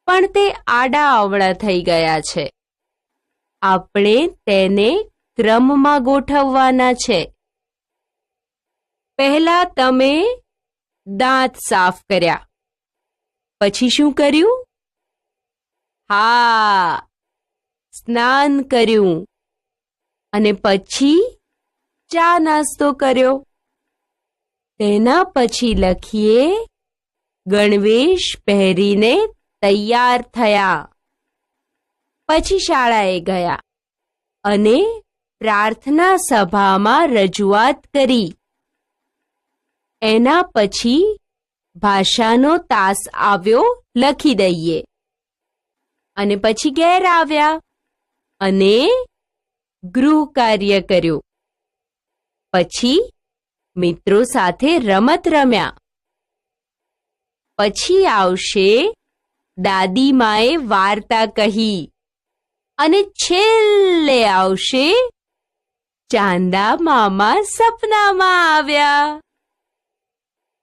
પણ તે આડા અવળા થઈ ગયા છે. આપણે તેને ક્રમમાં ગોઠવવાના છે. પહેલા તમે દાંત સાફ કર્યા, પછી શું કર્યું? હા, સ્નાન કર્યું અને પછી ચા નાસ્તો કર્યો. તેના પછી લખીએ ગણવેશ પહેરીને તૈયાર થયા. પછી શાળાએ ગયા અને પ્રાર્થના સભામાં રજૂઆત કરી. એના પછી ભાષાનો તાસ આવ્યો લખી દઈએ. અને પછી ઘેર આવ્યા અને ગૃહ કાર્ય કર્યું. પછી મિત્રો સાથે રમત રમ્યા. પછી આવશે દાદીમાએ વાર્તા કહી અને છેલ્લે આવશે ચાંદા મામા સપનામાં આવ્યા.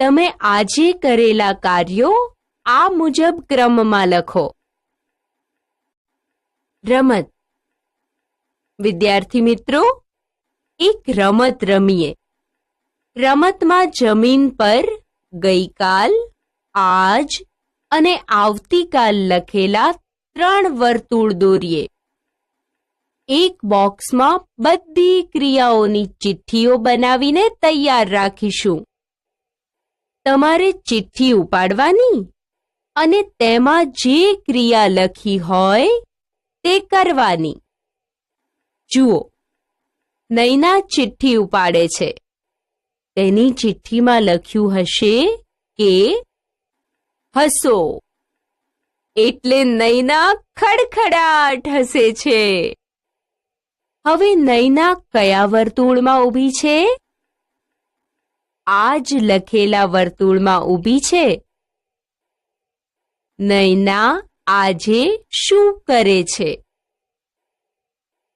તમે આજે કરેલા કાર્યો આ મુજબ ક્રમમાં લખો. રમત. વિદ્યાર્થી મિત્રો, એક રમત રમીએ. રમતમાં જમીન પર ગઈકાલ, આજ અને આવતીકાલ લખેલા 3 વર્તુળ દોરીએ. એક બોક્સમાં બધી ક્રિયાઓની ચિઠ્ઠીઓ બનાવીને તૈયાર રાખીશું. તમારે ચિઠ્ઠી ઉપાડવાની અને તેમાં જે ક્રિયા લખી હોય તે કરવાની. જુઓ, નૈના ચિઠ્ઠી ઉપાડે છે. તેની ચિઠ્ઠીમાં લખ્યું હશે કે હસો, એટલે નૈના ખડખડાટ હસે છે. હવે નૈના કયા વર્તુળમાં ઊભી છે? આ જ લખેલા વર્તુળમાં ઊભી છે. નૈના આજે શું કરે છે?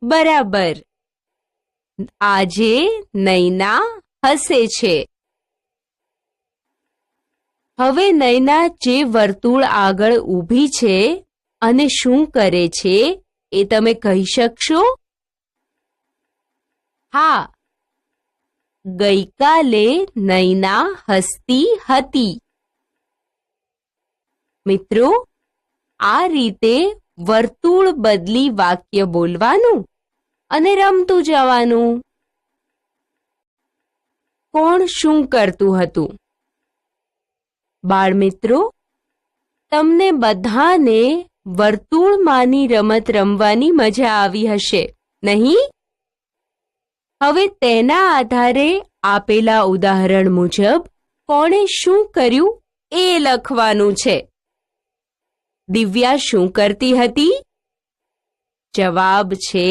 બરાબર, આજે નૈના હસે છે. હવે નૈના જે વર્તુળ આગળ ઊભી છે અને શું કરે છે એ તમે કહી શકશો? હા, ગઈકાલે નૈના હસતી હતી. મિત્રો, આ રીતે વર્તુળ બદલી વાક્ય બોલવાનું અને રમતું જવાનું. કોણ શું કરતું હતું? બાળમિત્રો, તમને બધાને વર્તુળમાંની રમત રમવાની મજા આવી હશે, નહીં? હવે તેના આધારે આપેલા ઉદાહરણ મુજબ કોણે શું કર્યું એ લખવાનું છે. દિવ્યા શું કરતી હતી? જવાબ છે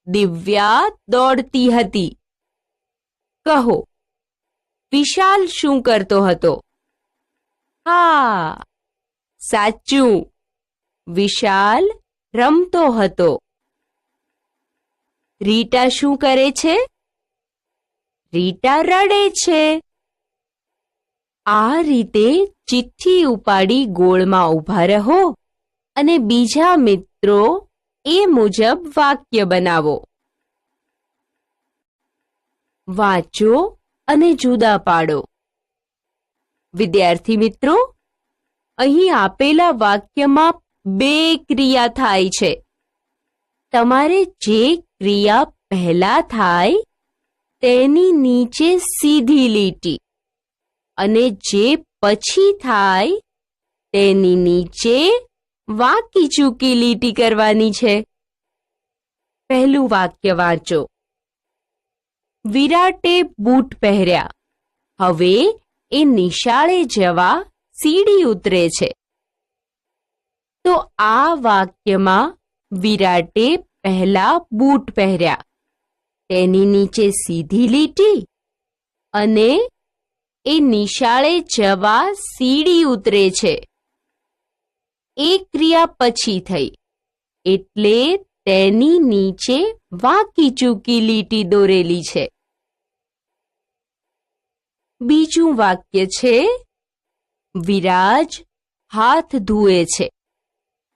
દિવ્યા દોડતી હતી. કહો, વિશાલ શું કરતો હતો? હા, સાચું, વિશાલ રમતો હતો. રીટા શું કરે છે? રીટા રડે છે. આ રીતે ચિઠ્ઠી ઉપાડી ગોળમાં ઊભા રહો અને બીજા મિત્રો એ મુજબ વાક્ય બનાવો. વાંચો અને જુદા પાડો. વિદ્યાર્થી મિત્રો, અહીં આપેલા વાક્યમાં 2 ક્રિયા થાય છે. તમારે જે ક્રિયા પહેલા થાય તેની નીચે સીધી લીટી અને જે પછી થાય તેની નીચે વાંકી ચૂકી લીટી કરવાની છે. પહેલું વાક્ય વાંચો. વિરાટે બૂટ પહેર્યા. હવે એ નિશાળે જવા સીડી ઉતરે છે. તો આ વાક્યમાં વિરાટે પહેલા બૂટ પહેર્યા, તેની નીચે સીધી લીટી અને એ નિશાળે જવા સીડી ઉતરે છે. એ ક્રિયા પછી થઈ એટલે તેની નીચે વાંકી ચૂકી લીટી દોરેલી છે. બીજું વાક્ય છે, વિરાજ હાથ ધુએ છે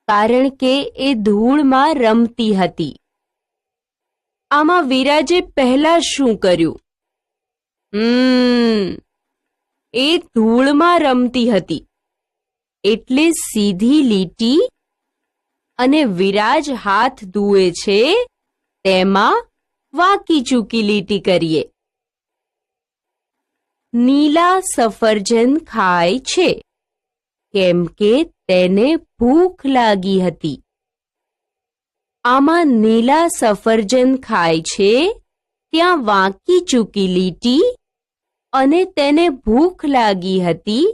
કારણ કે એ ધૂળમાં રમતી હતી. આમાં વિરાજે પહેલા શું કર્યું? એ ધૂળમાં રમતી હતી એટલે સીધી લીટી અને વિરાજ હાથ ધુએ છે તેમાં વાંકી ચૂકી લીટી કરીએ. નીલા સફરજન ખાય છે કેમ કે તેને ભૂખ લાગી હતી. આમાં નીલા સફરજન ખાય છે ત્યાં વાંકી ચૂકી લીટી અને તેને ભૂખ લાગી હતી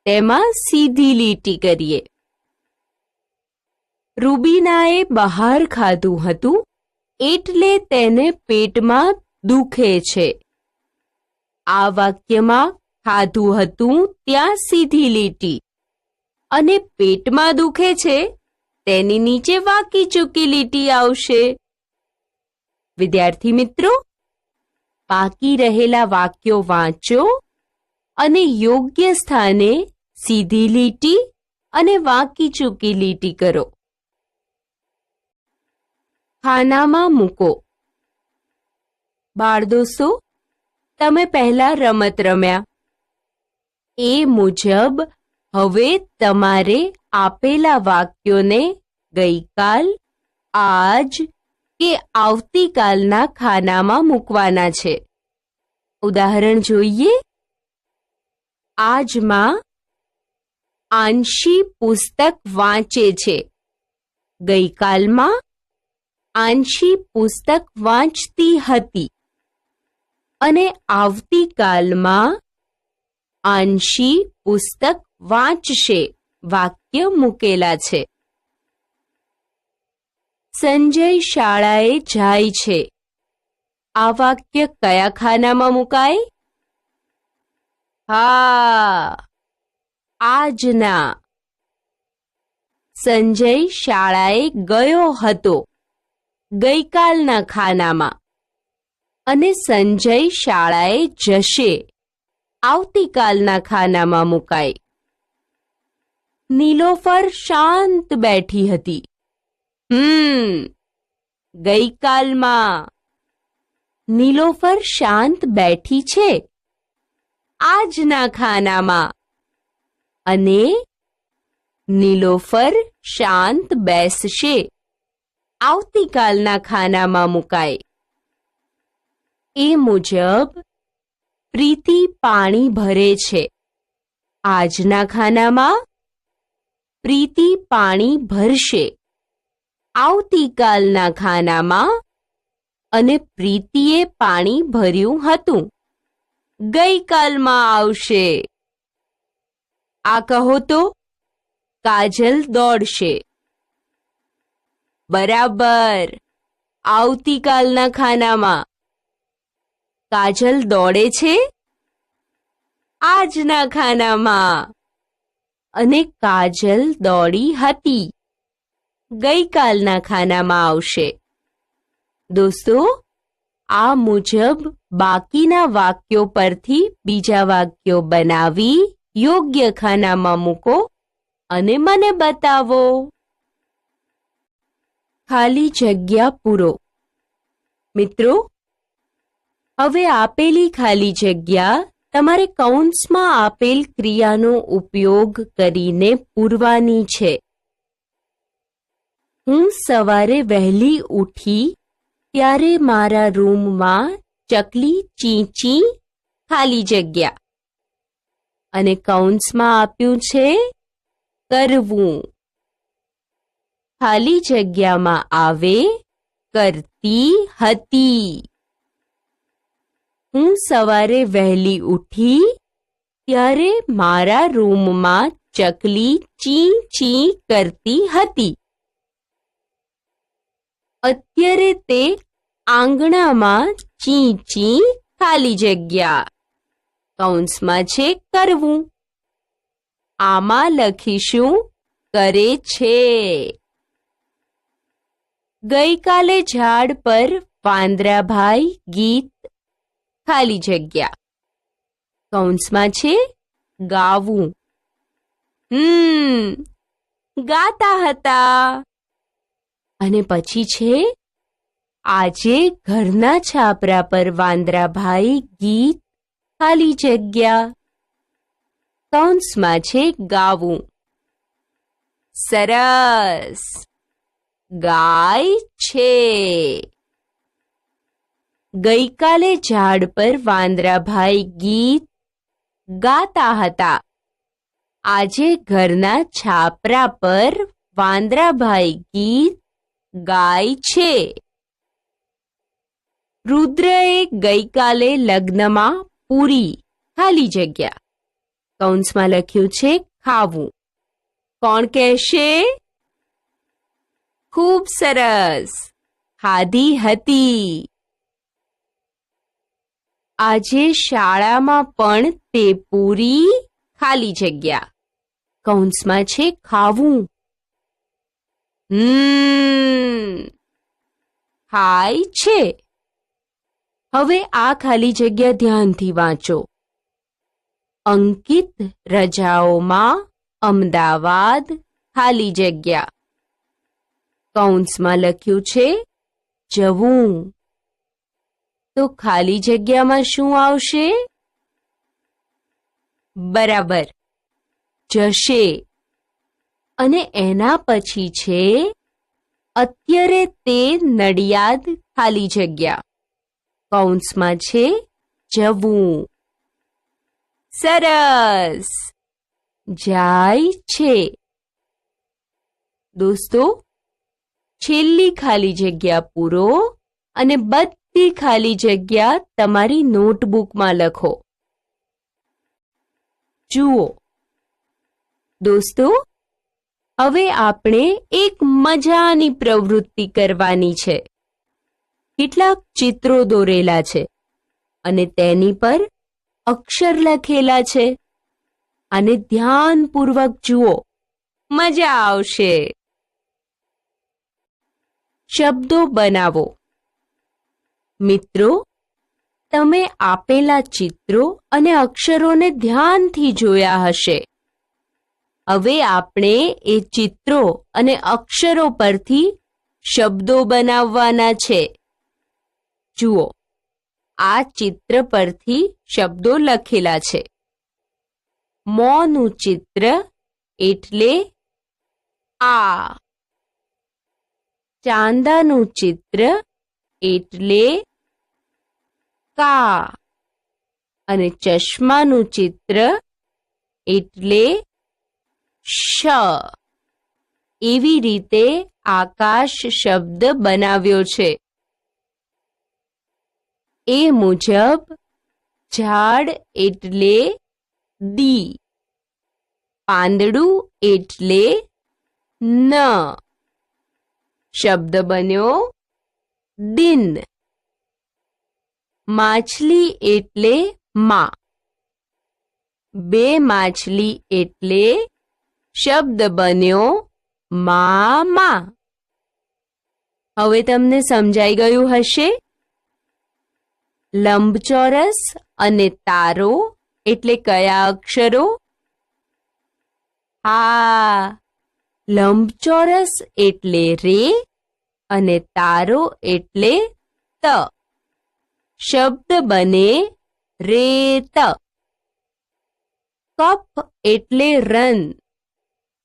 તેમાં સીધી લીટી કરીએ. રૂબીનાએ બહાર ખાધું હતું એટલે તેને પેટમાં દુખે છે. આ વાક્યમાં ખાધું હતું ત્યાં સીધી લીટી અને પેટમાં દુખે છે તેની નીચે વાંકી ચૂકી લીટી આવશે. વિદ્યાર્થી મિત્રો, બાકી રહેલા વાક્યો વાંચો અને યોગ્ય સ્થાને સીધી લીટી અને વાંકી ચૂકી લીટી કરો. ખાનામાં મૂકો. બાળદોસ્તો, તમે પહેલા રમત રમ્યા એ મુજબ હવે તમારે આપેલા વાક્યોને ગઈકાલ, આજ કે આવતીકાલના ખાનામાં મૂકવાના છે. ઉદાહરણ જોઈએ. આજમાં આંશી પુસ્તક વાંચે છે. ગઈકાલમાં આંશી પુસ્તક વાંચતી હતી અને આવતીકાલમાં આંશી પુસ્તક વાંચશે વાક્ય મૂકેલા છે. સંજય શાળાએ જાય છે. આ વાક્ય કયા ખાનામાં મુકાય? આજના. સંજય શાળાએ ગયો હતો ગઈકાલના ખાનામાં અને સંજય શાળાએ જશે આવતીકાલના ખાનામાં મુકાય. નીલોફર શાંત બેઠી હતી. ગઈકાલમાં. નીલોફર શાંત બેઠી છે આજના ખાનામાં અને નીલોફર શાંત બેસશે આવતીકાલના ખાનામાં મુકાય. એ મુજબ પ્રીતિ પાણી ભરે છે. આજના ખાનામાં પ્રીતિ પાણી ભરશે આવતીકાલના ખાનામાં અને પ્રીતિએ પાણી ભર્યું હતું ગઈકાલમાં આવશે. આ કહો તો. કાજલ દોડશે. બરાબર. આવતીકાલના ખાનામાં. કાજલ દોડે છે આજના ખાનામાં અને કાજલ દોડી હતી ગઈકાલના ખાનામાં આવશે. દોસ્તો, આ મુજબ બાકીના વાક્યો પરથી બીજા વાક્યો બનાવી યોગ્ય ખાનામાં મૂકો અને મને બતાવો. ખાલી જગ્યા પૂરો. મિત્રો, હવે આપેલી ખાલી જગ્યા તમારે કૌંસમાં આપેલ ક્રિયાનો ઉપયોગ કરીને પૂરવાની છે. હું સવારે વહેલી ઉઠી ત્યારે મારા રૂમમાં ચકલી ચીંચી ખાલી જગ્યા અને કૌંસમાં આપ્યું છે કરવું. ખાલી જગ્યામાં આવે કરતી હતી. હું સવારે વહેલી ઉઠી ત્યારે મારા રૂમમાં ચકલી ચી ચી કરતી હતી. અત્યારે તે આંગણામાં ચી ચી ખાલી જગ્યા કૌંસમાં છે કરવું. આમાં લખીશું કરે છે. ગઈકાલે ઝાડ પર વાંદરાભાઈ ગીત ખાલી જગ્યા કૌંસમાં છે ગાવું. ગાતા હતા. અને પછી છે આજે ઘરના છાપરા પર વાંદરાભાઈ ગીત ખાલી જગ્યા કૌંસમાં છે ગાવું. સરસ. ગાય છે. ગઈકાલે ઝાડ પર વાંદરાભાઈ ગીત ગાતા હતા. આજે ઘરના છાપરા પર વાંદરાભાઈ ગીત ગાય છે. રુદ્રએ ગઈકાલે લગ્નમાં પૂરી ખાલી જગ્યા કૌંસમાં લખ્યું છે ખાવું. કોણ કહેશે? ખૂબ સરસ. ખાધી હતી. આજે શાળામાં પણ તે પૂરી ખાલી જગ્યા કૌંસમાં છે ખાવું. ખાય છે. હવે આ ખાલી જગ્યા ધ્યાનથી વાંચો. અંકિત રજાઓમાં અમદાવાદ ખાલી જગ્યા કૌંસમાં લખ્યું છે જવું. તો ખાલી જગ્યામાં શું આવશે? બરાબર, જશે. અને એના પછી છે અત્યારે તે નડિયાદ ખાલી જગ્યા કૌંસમાં છે જવું. સરસ. જાય છે. દોસ્તો, છેલ્લી ખાલી જગ્યા પૂરો અને બધી ખાલી જગ્યા તમારી નોટબુકમાં લખો. જુઓ દોસ્તો, હવે આપણે એક મજાની પ્રવૃત્તિ કરવાની છે. કેટલાક ચિત્રો દોરેલા છે અને તેની પર અક્ષર લખેલા છે. અને ધ્યાનપૂર્વક જુઓ, મજા આવશે. શબ્દો બનાવો. મિત્રો, તમે આપેલા ચિત્રો અને અક્ષરોને ધ્યાનથી જોયા હશે. હવે આપણે એ ચિત્રો અને અક્ષરો પરથી શબ્દો બનાવવાના છે. જુઓ, આ ચિત્ર પરથી શબ્દો લખેલા છે. મોંનું ચિત્ર એટલે આ. ચાંદાનું ચિત્ર એટલે કા. અને ચશ્માનું ચિત્ર એટલે શ. એવી રીતે આકાશ શબ્દ બનાવ્યો છે. એ મુજબ ઝાડ એટલે દી. પાંદડું એટલે ન. શબ્દ બન્યો દિન. માછલી એટલે માં. બે માછલી એટલે શબ્દ બન્યો મામા. હવે તમને સમજાઈ ગયું હશે. લંબચોરસ અને તારો એટલે કયા અક્ષરો? હા, લંબચોરસ એટલે રે અને તારો એટલે ત. શબ્દ બને રેત. કપ એટલે રન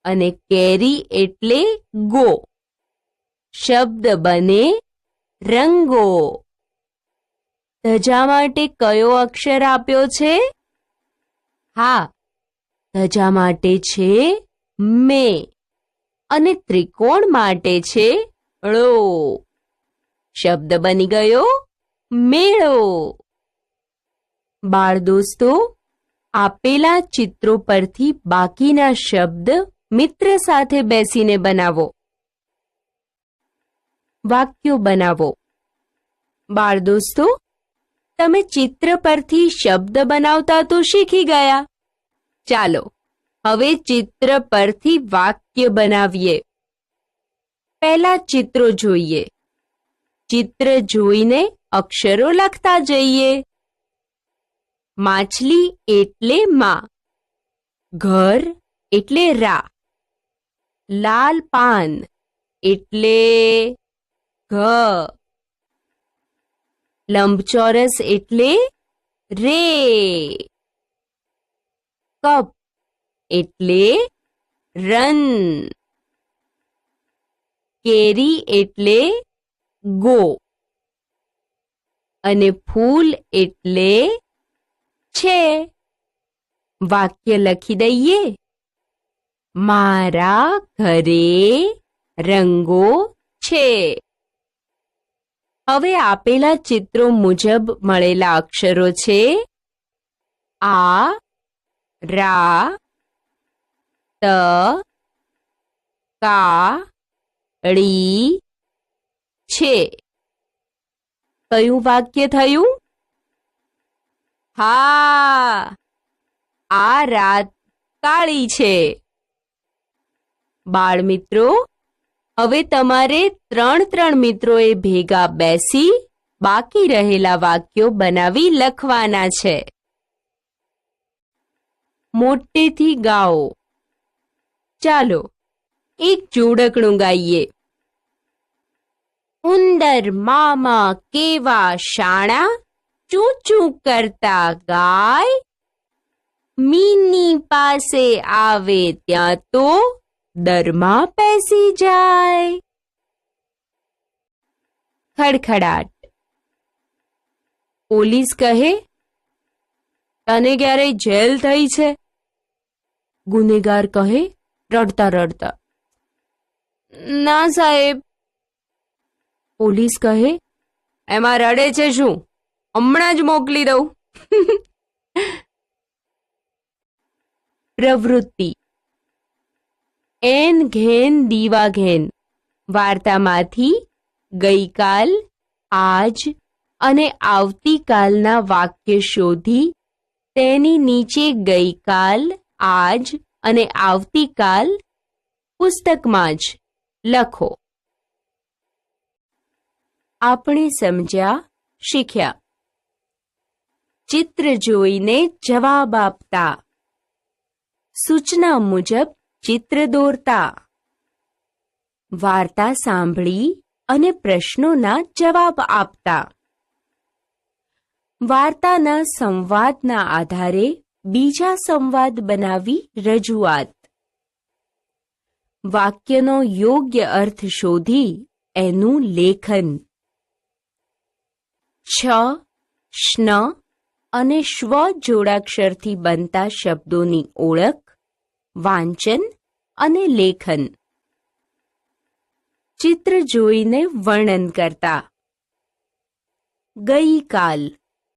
અને કેરી એટલે ગો. શબ્દ બને રંગો. ધજા માટે કયો અક્ષર આપ્યો છે? હા, ધજા માટે છે મે. અને ત્રિકોણ માટે છે ળો. શબ્દ બની ગયો મેળો. બાળ દોસ્તો, આપેલા ચિત્રો પરથી બાકીના શબ્દ મિત્ર સાથે બેસીને બનાવો. વાક્યો બનાવો. બાળ દોસ્તો, તમે ચિત્ર પરથી શબ્દ બનાવતા તો શીખી ગયા. ચાલો હવે ચિત્ર પરથી વાક્ય બનાવીએ. પહેલા ચિત્રો જોઈએ. ચિત્ર જોઈને અક્ષરો લખતા જઈએ. માછલી એટલે માં, ઘર એટલે રા, લાલ પાન એટલે ઘ, લંબચોરસ એટલે રે, કપ એટલે રન, કેરી એટલે ગો અને ફૂલ એટલે છે. વાક્ય લખી દઈએ. મારા ઘરે રંગો છે. હવે આપેલા ચિત્રો મુજબ મળેલા અક્ષરો છે આ, રા, ત, કા, ળી, છે. કયું વાક્ય થયું? હા, આ રાત કાળી છે. બાળમિત્રો, હવે તમારે 3 મિત્રોએ ભેગા બેસી બાકી રહેલા વાક્યો બનાવી લખવાના છે. મોટેથી ગાઓ. ચાલો એક જોડકણું ગાઈએ. ઉંદર મામા કેવા શાણા, ચૂં ચૂં કરતા ગાય, મીની પાસે આવે ત્યાં તો દરમાં પેસી જાય. ખડખડાટ. પોલીસ કહે, તને ક્યારેય જેલ થઈ છે? ગુનેગાર કહે રડતા રડતા, ના સાહેબ. પોલીસ કહે, એમાં રડે છે શું? હમણાં જ મોકલી દઉં. પ્રવૃત્તિ. એન ઘેન દીવા ઘેન વાર્તામાંથી ગઈકાલ, આજ અને આવતીકાલના વાક્ય શોધી તેની નીચે ગઈકાલ, આજ અને આવતીકાલ પુસ્તકમાં જ લખો. આપણે સમજ્યા, શીખ્યા. ચિત્ર જોઈને જવાબ આપતા, સૂચના મુજબ ચિત્ર દોરતા, વાર્તા સાંભળી અને પ્રશ્નોના જવાબ આપતા, વાર્તાના સંવાદના આધારે બીજા સંવાદ બનાવી રજૂઆત, વાક્યનો યોગ્ય અર્થ શોધી એનું લેખન, છ, શ્ન અને શ્વ જોડાક્ષરથી બનતા શબ્દોની ઓળખ, વાંચન અને લેખન. ચિત્ર જોઈને વર્ણન કરતા. ગઈકાલ.